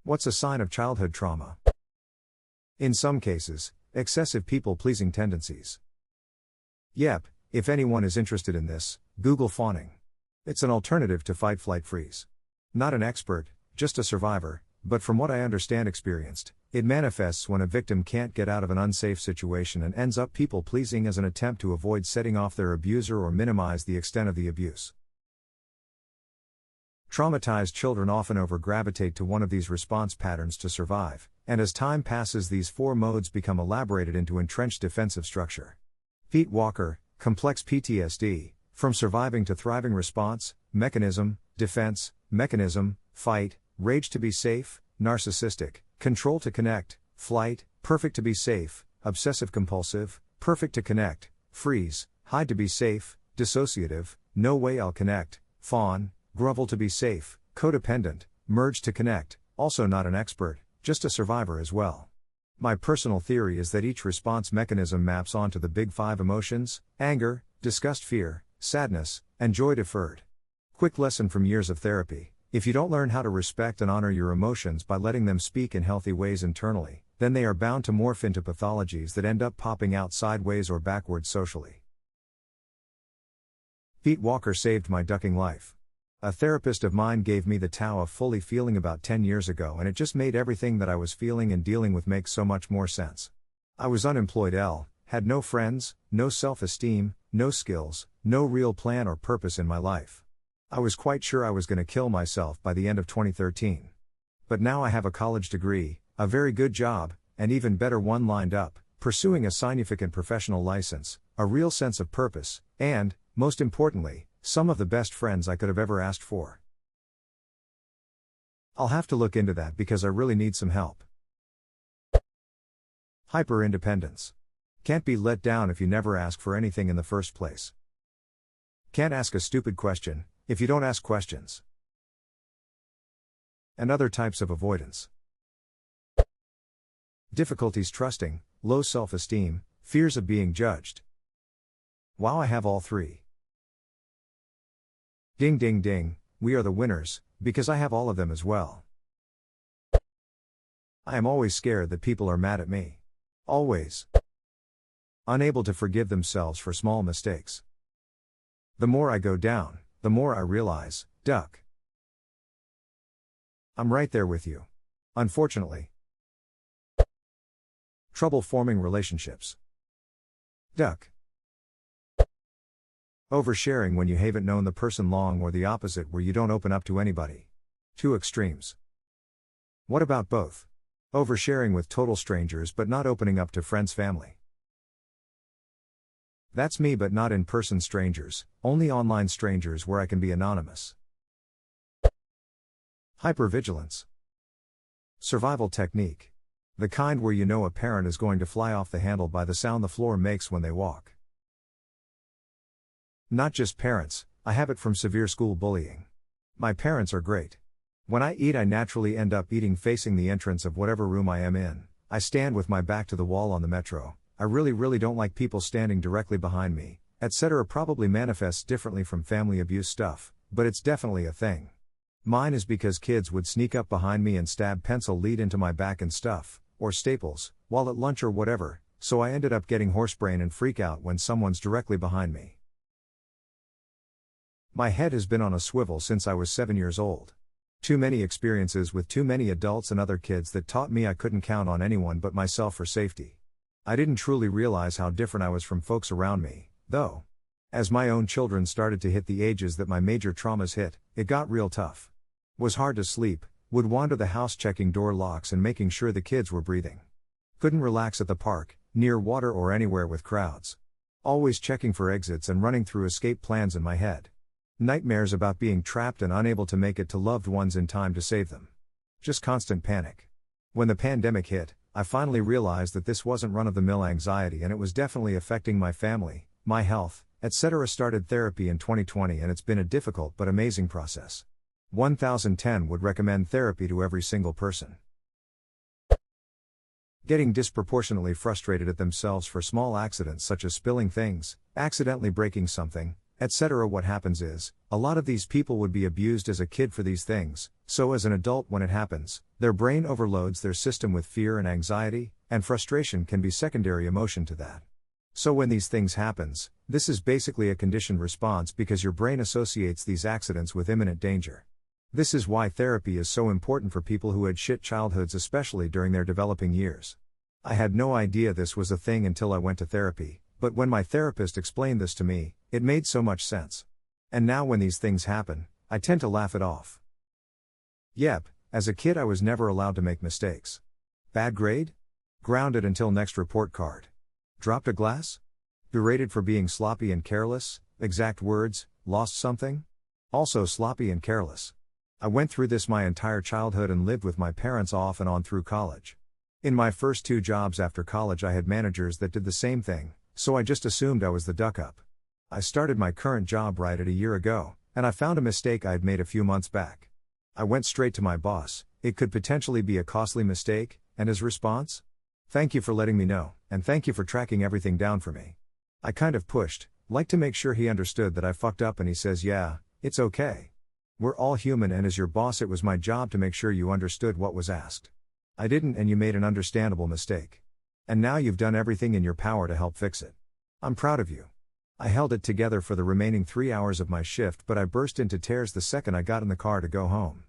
What's a sign of childhood trauma? In some cases, excessive people-pleasing tendencies. Yep, if anyone is interested in this, Google fawning. It's an alternative to fight, flight, freeze. Not an expert, just a survivor, but from what I understand experienced, it manifests when a victim can't get out of an unsafe situation and ends up people-pleasing as an attempt to avoid setting off their abuser or minimize the extent of the abuse. Traumatized children often over-gravitate to one of these response patterns to survive, and as time passes these four modes become elaborated into entrenched defensive structure. Pete Walker, Complex PTSD, From Surviving to Thriving Response, Mechanism, Defense, Mechanism, Fight, Rage to be Safe, Narcissistic, Control to Connect, Flight, Perfect to be Safe, Obsessive Compulsive, Perfect to Connect, Freeze, Hide to be Safe, Dissociative, No Way I'll Connect, Fawn, Grovel to be Safe, Codependent, Merge to Connect, also not an expert, just a survivor as well. My personal theory is that each response mechanism maps onto the big five emotions: anger, disgust, fear, sadness, and joy deferred. Quick lesson from years of therapy: if you don't learn how to respect and honor your emotions by letting them speak in healthy ways internally, then they are bound to morph into pathologies that end up popping out sideways or backwards socially. Pete Walker saved my ducking life. A therapist of mine gave me the Tao of fully feeling about 10 years ago, and it just made everything that I was feeling and dealing with make so much more sense. I was unemployed, had no friends, no self-esteem, no skills, no real plan or purpose in my life. I was quite sure I was going to kill myself by the end of 2013. But now I have a college degree, a very good job, and even better one lined up, pursuing a significant professional license, a real sense of purpose, and, most importantly, some of the best friends I could have ever asked for. I'll have to look into that because I really need some help. Hyper-independence. Can't be let down if you never ask for anything in the first place. Can't ask a stupid question if you don't ask questions. And other types of avoidance. Difficulties trusting, low self-esteem, fears of being judged. Wow, I have all three. Ding ding ding, we are the winners, because I have all of them as well. I am always scared that people are mad at me. Always. Unable to forgive themselves for small mistakes. The more I go down, the more I realize, duck. I'm right there with you. Unfortunately. Trouble forming relationships. Duck. Oversharing when you haven't known the person long, or the opposite where you don't open up to anybody. Two extremes. What about both? Oversharing with total strangers but not opening up to friends, family. That's me, but not in-person strangers, only online strangers where I can be anonymous. Hypervigilance. Survival technique. The kind where you know a parent is going to fly off the handle by the sound the floor makes when they walk. Not just parents, I have it from severe school bullying. My parents are great. When I eat, I naturally end up eating facing the entrance of whatever room I am in. I stand with my back to the wall on the metro. I really don't like people standing directly behind me, etc. Probably manifests differently from family abuse stuff, but it's definitely a thing. Mine is because kids would sneak up behind me and stab pencil lead into my back and stuff, or staples, while at lunch or whatever, so I ended up getting horse brain and freak out when someone's directly behind me. My head has been on a swivel since I was 7 years old. Too many experiences with too many adults and other kids that taught me I couldn't count on anyone but myself for safety. I didn't truly realize how different I was from folks around me, though. As my own children started to hit the ages that my major traumas hit, it got real tough. Was hard to sleep, would wander the house checking door locks and making sure the kids were breathing. Couldn't relax at the park, near water, or anywhere with crowds. Always checking for exits and running through escape plans in my head. Nightmares about being trapped and unable to make it to loved ones in time to save them. Just constant panic. When the pandemic hit, I finally realized that this wasn't run-of-the-mill anxiety and it was definitely affecting my family, my health, etc. Started therapy in 2020 and it's been a difficult but amazing process. 1010 would recommend therapy to every single person. Getting disproportionately frustrated at themselves for small accidents such as spilling things, accidentally breaking something, etc. What happens is, a lot of these people would be abused as a kid for these things, so as an adult when it happens, their brain overloads their system with fear and anxiety, and frustration can be secondary emotion to that. So when these things happens, this is basically a conditioned response because your brain associates these accidents with imminent danger. This is why therapy is so important for people who had shit childhoods, especially during their developing years. I had no idea this was a thing until I went to therapy, but when my therapist explained this to me, it made so much sense. And now when these things happen, I tend to laugh it off. Yep, as a kid I was never allowed to make mistakes. Bad grade? Grounded until next report card. Dropped a glass? Berated for being sloppy and careless, exact words, lost something? Also sloppy and careless. I went through this my entire childhood and lived with my parents off and on through college. In my first 2 jobs after college I had managers that did the same thing, so I just assumed I was the duck up. I started my current job right at a year ago, and I found a mistake I had made a few months back. I went straight to my boss, it could potentially be a costly mistake, and his response? Thank you for letting me know, and thank you for tracking everything down for me. I kind of pushed, like to make sure he understood that I fucked up, and he says, yeah, it's okay. We're all human, and as your boss it was my job to make sure you understood what was asked. I didn't, and you made an understandable mistake. And now you've done everything in your power to help fix it. I'm proud of you. I held it together for the remaining 3 hours of my shift, but I burst into tears the second I got in the car to go home.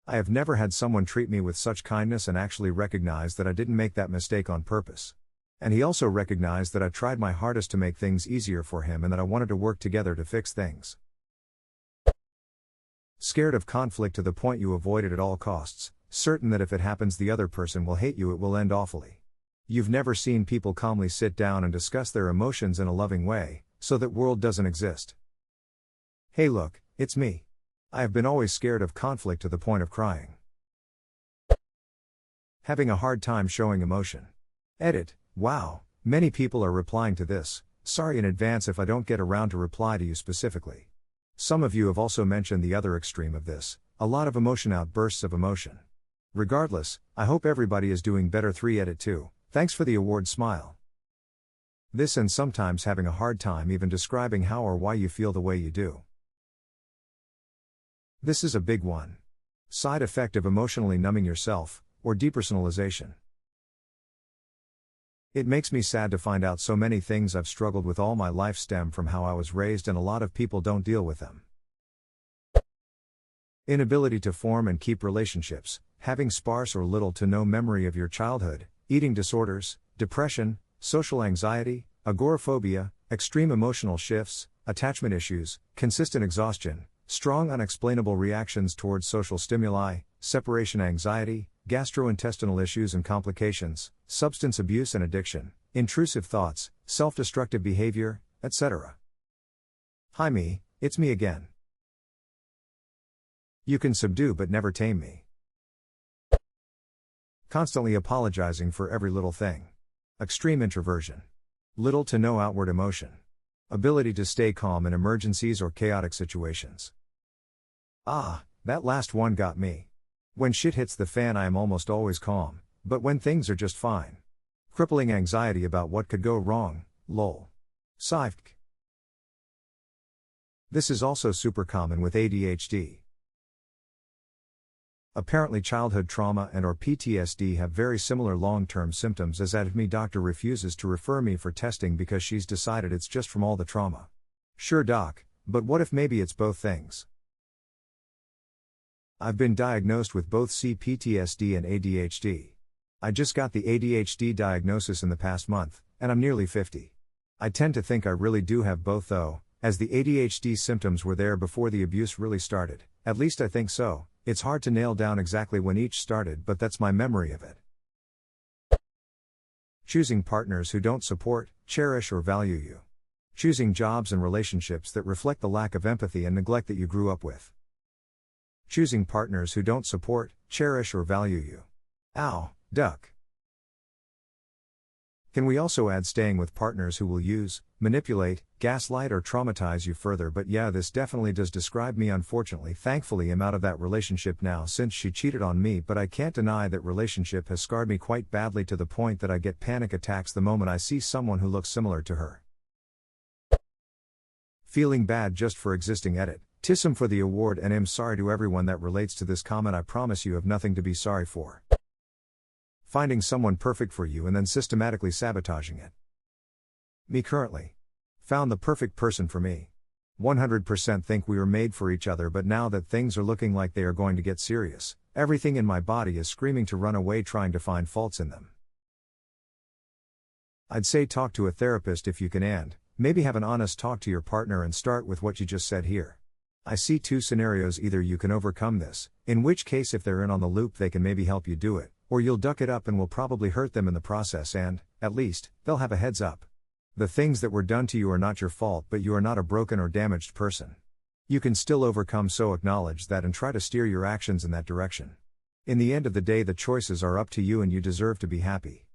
I have never had someone treat me with such kindness and actually recognize that I didn't make that mistake on purpose. And he also recognized that I tried my hardest to make things easier for him and that I wanted to work together to fix things. Scared of conflict to the point you avoid it at all costs, certain that if it happens the other person will hate you, it will end awfully. You've never seen people calmly sit down and discuss their emotions in a loving way, so that world doesn't exist. Hey look, it's me. I have been always scared of conflict to the point of crying. Having a hard time showing emotion. Edit, wow, many people are replying to this, sorry in advance if I don't get around to reply to you specifically. Some of you have also mentioned the other extreme of this, a lot of emotion, outbursts of emotion. Regardless, I hope everybody is doing better. 3 Edit 2, thanks for the award, smile. This and sometimes having a hard time even describing how or why you feel the way you do. This is a big one. Side effect of emotionally numbing yourself, or depersonalization. It makes me sad to find out so many things I've struggled with all my life stem from how I was raised, and a lot of people don't deal with them. Inability to form and keep relationships, having sparse or little to no memory of your childhood, eating disorders, depression, social anxiety, agoraphobia, extreme emotional shifts, attachment issues, consistent exhaustion, strong unexplainable reactions towards social stimuli, separation anxiety, gastrointestinal issues and complications, substance abuse and addiction, intrusive thoughts, self-destructive behavior, etc. Hi me, it's me again. You can subdue but never tame me. Constantly apologizing for every little thing. Extreme introversion. Little to no outward emotion. Ability to stay calm in emergencies or chaotic situations. Ah, that last one got me. When shit hits the fan I am almost always calm, but when things are just fine. Crippling anxiety about what could go wrong, lol. Psych. This is also super common with ADHD. Apparently childhood trauma and/or PTSD have very similar long-term symptoms, as me doctor refuses to refer me for testing because she's decided it's just from all the trauma. Sure doc, but what if maybe it's both things? I've been diagnosed with both CPTSD and ADHD. I just got the ADHD diagnosis in the past month, and I'm nearly 50. I tend to think I really do have both though, as the ADHD symptoms were there before the abuse really started, at least I think so. It's hard to nail down exactly when each started, but that's my memory of it. Choosing partners who don't support, cherish or value you. Choosing jobs and relationships that reflect the lack of empathy and neglect that you grew up with. Choosing partners who don't support, cherish or value you. Ow, duck. Can we also add staying with partners who will use, manipulate, gaslight or traumatize you further? But yeah, this definitely does describe me. Unfortunately, thankfully I'm out of that relationship now since she cheated on me, but I can't deny that relationship has scarred me quite badly to the point that I get panic attacks the moment I see someone who looks similar to her. Feeling bad just for existing. Edit. Tissum for the award and I'm sorry to everyone that relates to this comment. I promise you have nothing to be sorry for. Finding someone perfect for you and then systematically sabotaging it. Me currently. Found the perfect person for me. 100% think we were made for each other, but now that things are looking like they are going to get serious, everything in my body is screaming to run away, trying to find faults in them. I'd say talk to a therapist if you can, and maybe have an honest talk to your partner and start with what you just said here. I see two scenarios: either you can overcome this, in which case if they're in on the loop they can maybe help you do it, or you'll duck it up and will probably hurt them in the process, and, at least, they'll have a heads up. The things that were done to you are not your fault, but you are not a broken or damaged person. You can still overcome, so acknowledge that and try to steer your actions in that direction. In the end of the day, the choices are up to you and you deserve to be happy.